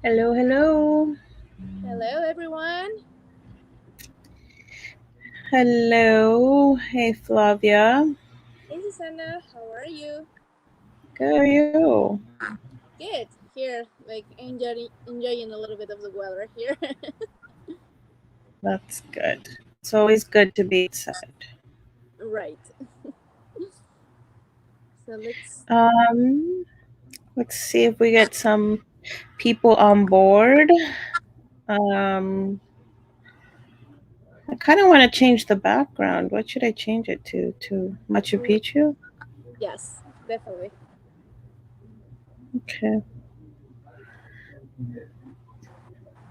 Hello, hello. Hello, everyone. Hello. Hey, Flavia. Hey, Susanna. How are you? Good, how are you? Good. Here, enjoying a little bit of the weather here. That's good. It's always good to be outside. Right. So let's. Um, let's see if we get some people on board. Um, I kind of want to change the background. What should I change it to? To Machu Mm, Picchu? yes, definitely. Okay.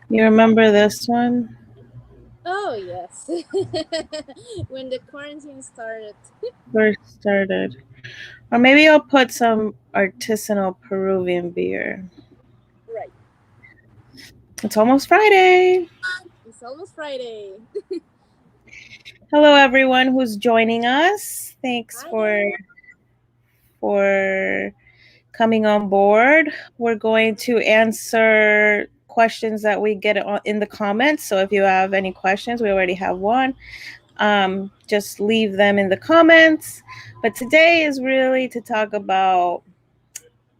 You remember this one? Oh yes. When the quarantine started. First started. Or maybe I'll put some artisanal Peruvian beer. Right. It's almost Friday. It's almost Friday. Hello, everyone who's joining us. Thanks Hi there. for coming on board. We're going to answer questions that we get in the comments. So if you have any questions, we already have one. Just leave them in the comments. But today is really to talk about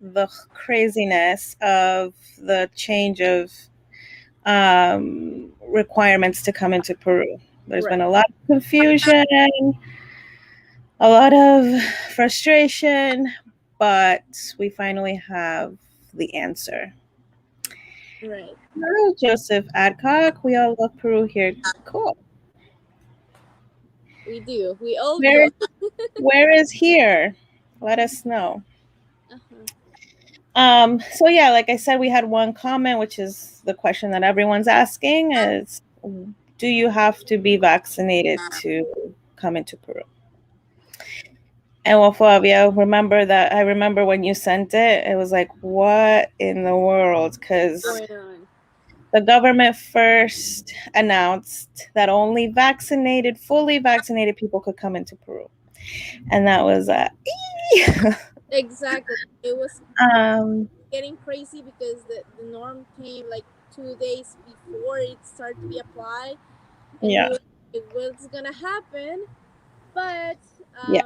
the craziness of the change of requirements to come into Peru. There's been Right. a lot of confusion, a lot of frustration, but we finally have the answer. Right. Hello, Joseph Adcock. We all love Peru here. Cool. We do. We all Where do. where is here? Let us know. Uh-huh. So yeah, like I said, we had one comment, which is the question that everyone's asking is, do you have to be vaccinated to come into Peru? And well, Flavia, remember that I remember when you sent it, it was like, what in the world? Because Going on. the government first announced that only fully vaccinated people could come into Peru. And that was Exactly. It was um, getting crazy because the norm came like 2 days before it started to be applied, and we yeah, were like, what's gonna happen? But yeah.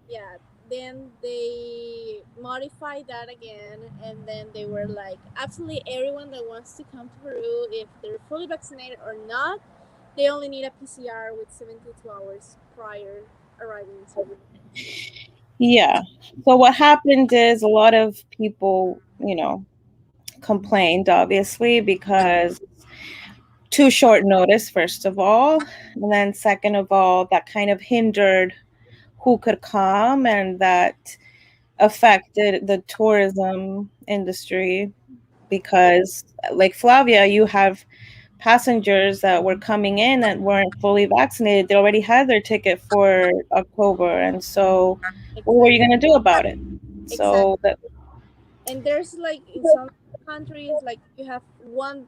yeah, then they modified that again, and then they were like, absolutely everyone that wants to come to Peru, if they're fully vaccinated or not, they only need a PCR with 72 hours prior arriving to Peru. Yeah. So what happened is a lot of people, complained obviously because too short notice, first of all. And then second of all, that kind of hindered who could come and that affected the tourism industry because like Flavia, you have passengers that were coming in that weren't fully vaccinated. They already had their ticket for October. And so what were you Exactly. going to do about it? Exactly. So that And there's like in some countries like you have one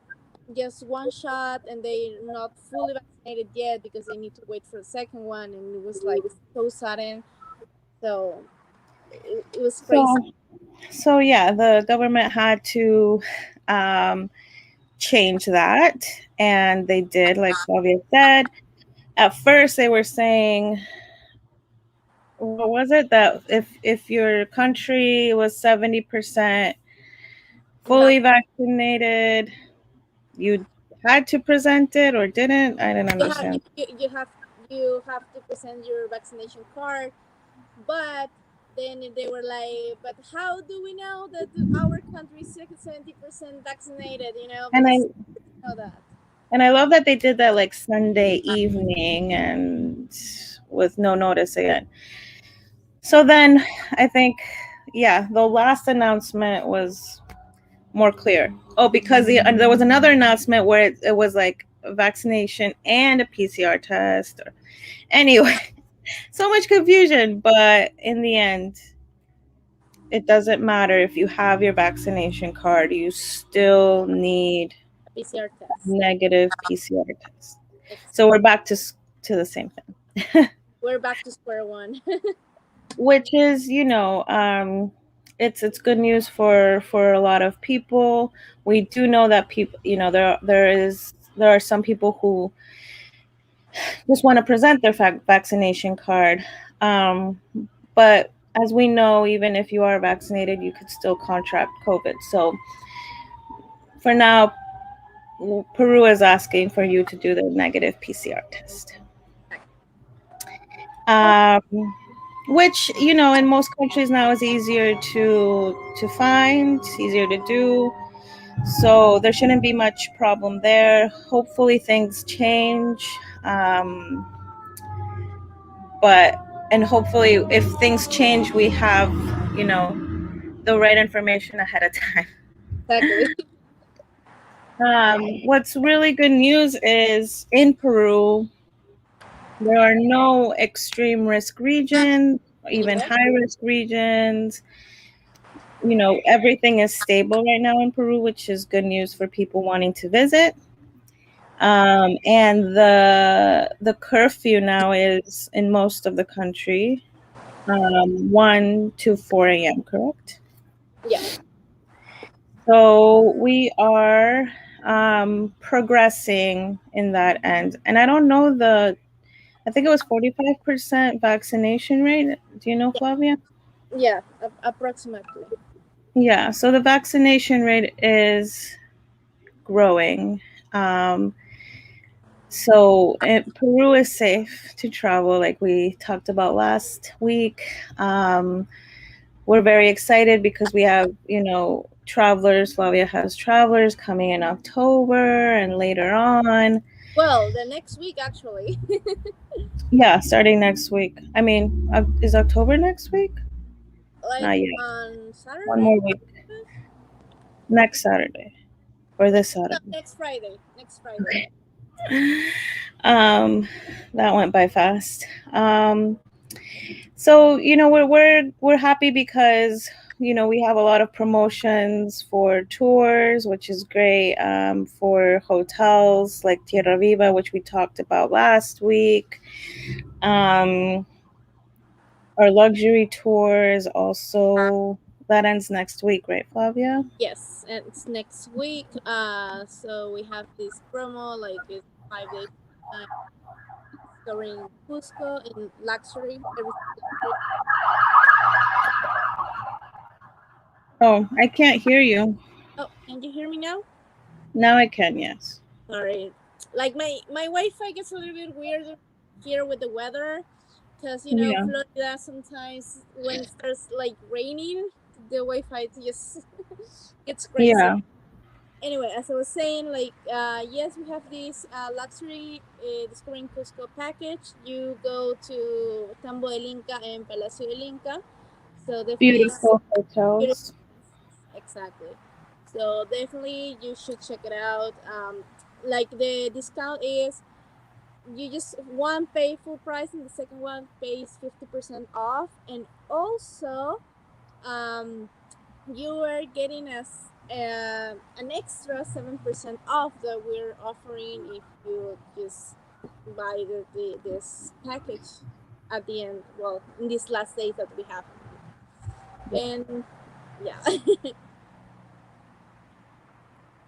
shot and they're not fully vaccinated yet because they need to wait for the second one, and it was like so sudden. So it was crazy. so so yeah, the government had to um, change that, and they did, like Flavia said. At first, they were saying, what was it, that if your country was 70% But fully vaccinated, you had to present it or didn't. I didn't you have understand. you have to present your vaccination card. But then they were like, but how do we know that our country is 70% vaccinated, And I because know that. and I love that they did that like Sunday evening and with no notice again. So then I think, yeah, the last announcement was more clear. Oh, because and there was another announcement where it was like a vaccination and a PCR test. Anyway, so much confusion. But in the end, it doesn't matter if you have your vaccination card, you still need A PCR a test. negative PCR test. So Exactly. we're back to the same thing. We're back to square one. Which is, it's good news for a lot of people. We do know that people, there are some people who just want to present their vaccination card. Um, but as we know, even if you are vaccinated, you could still contract COVID. So for now, Peru is asking for you to do the negative PCR test. Oh, Um, which in most countries now is easier to find, easier to do. So there shouldn't be much problem there. Hopefully things change. Um, but and hopefully if things change, we have you know the right information ahead of time. exactly. What's really good news is in Peru there are no extreme risk regions, even Yeah. high risk regions. Everything is stable right now in Peru, which is good news for people wanting to visit. And the curfew now is in most of the country 1 to 4 a.m. Correct? Yeah. So we are progressing in that end, and I don't know I think it was 45% vaccination rate. Do you know, Flavia? Yeah. Approximately. Yeah. So the vaccination rate is growing. Um, Peru is safe to travel, like we talked about last week. We're very excited because we have, travelers. Flavia has travelers coming in October and later on. Well, the next week actually. Yeah, starting next week. I mean, is October next week? Like Not yet. on One Saturday. more week. Next Saturday or No, this no, Saturday. next Friday. Next Friday. Okay. Um, that went by fast. So we're happy because we have a lot of promotions for tours, which is great. For hotels like Tierra Viva, which we talked about last week. Um, our luxury tours also that ends next week, right, Flavia? Yes, and it's next week. So we have this promo, like it's 5 days covering Cusco in luxury, everything luxury. Oh, I can't hear you. Oh, can you hear me now? Now I can. Yes. Sorry, like my Wi-Fi gets a little bit weird here with the weather, because Yeah. Florida sometimes when it starts like raining, the Wi-Fi just gets crazy. Yeah. Anyway, as I was saying, like yes, we have this luxury Discovering Cusco package. You go to Tambo del Inca and Palacio del Inca, so definitely it's Beautiful beautiful. hotels. Exactly. So definitely you should check it out. Like the discount is you just one pay full price and the second one pays 50% off, and also um you are getting us an extra 7% off that we're offering if you just buy this package at the end. Well, in these last days that we have, and yeah.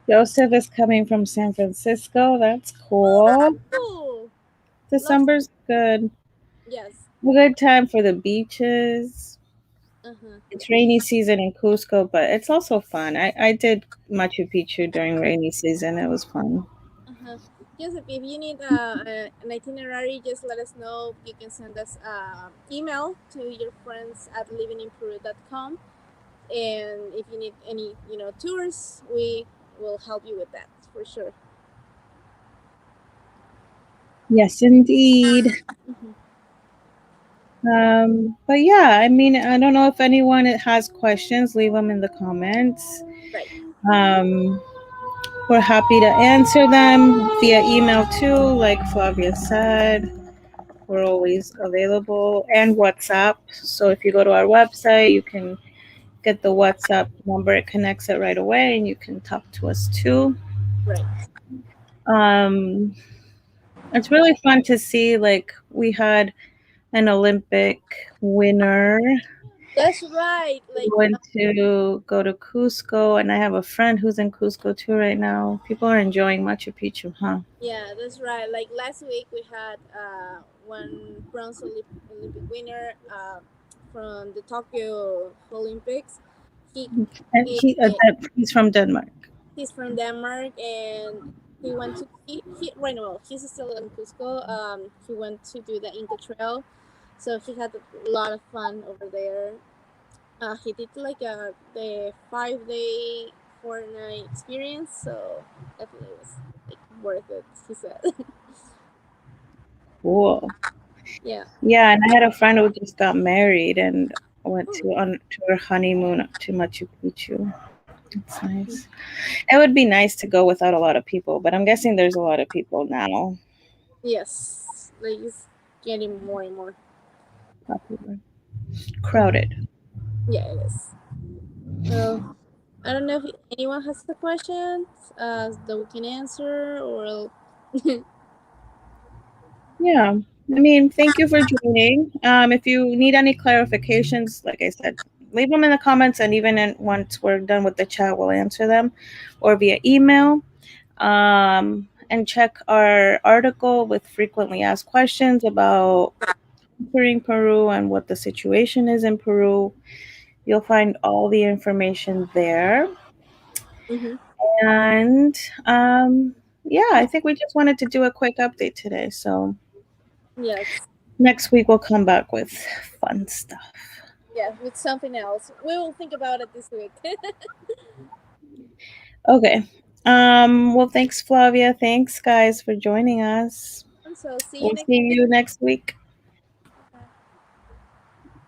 Joseph is coming from San Francisco. That's cool. Ooh, love. December's good. Yes. A good time for the beaches. Uh huh. It's rainy season in Cusco, but it's also fun. I did Machu Picchu during rainy season. It was fun. Uh-huh. Yes, if you need an itinerary, just let us know. You can send us email to your friends at livinginperu.com. And if you need any, tours, we will help you with that for sure. Yes, indeed. Hmm. But yeah, I mean, I don't know if anyone has questions. Leave them in the comments. Right. Um, we're happy to answer them via email too, like Flavia said. We're always available, and WhatsApp. So if you go to our website, you can get the WhatsApp number. It connects it right away, and you can talk to us too. Right. Um, it's really fun to see. Like we had an Olympic winner That's right. Like, Going to go to Cusco, and I have a friend who's in Cusco too right now. People are enjoying Machu Picchu, huh? yeah, that's right. Like last week, we had one bronze Olympic winner from the Tokyo Olympics. He And he he's from Denmark. he's from Denmark, and he went to he right now he's still in Cusco. He went to do the Inca Trail, so he had a lot of fun over there. He did like the 5 day 4 night experience, so definitely was like worth it. He said, Cool. yeah. Yeah, and I had a friend who just got married and went Oh, to her honeymoon to Machu Picchu. It's nice. It would be nice to go without a lot of people, but I'm guessing there's a lot of people now. yes, like it's getting more and more. Popular. Mhm. Crowded. Yeah, it is. Well, I don't know if anyone has the questions that we can answer, or Yeah. I mean, thank you for joining. If you need any clarifications, like I said, leave them in the comments, and even once we're done with the chat, we'll answer them, or via email. And check our article with frequently asked questions about conquering Peru and what the situation is in Peru. You'll find all the information there. hmm, And yeah, I think we just wanted to do a quick update today. So yes, next week we'll come back with fun stuff. yeah, with something else. We will think about it this week. Okay. Well, thanks, Flavia. Thanks, guys, for joining us. So see you We'll next see week. you next week.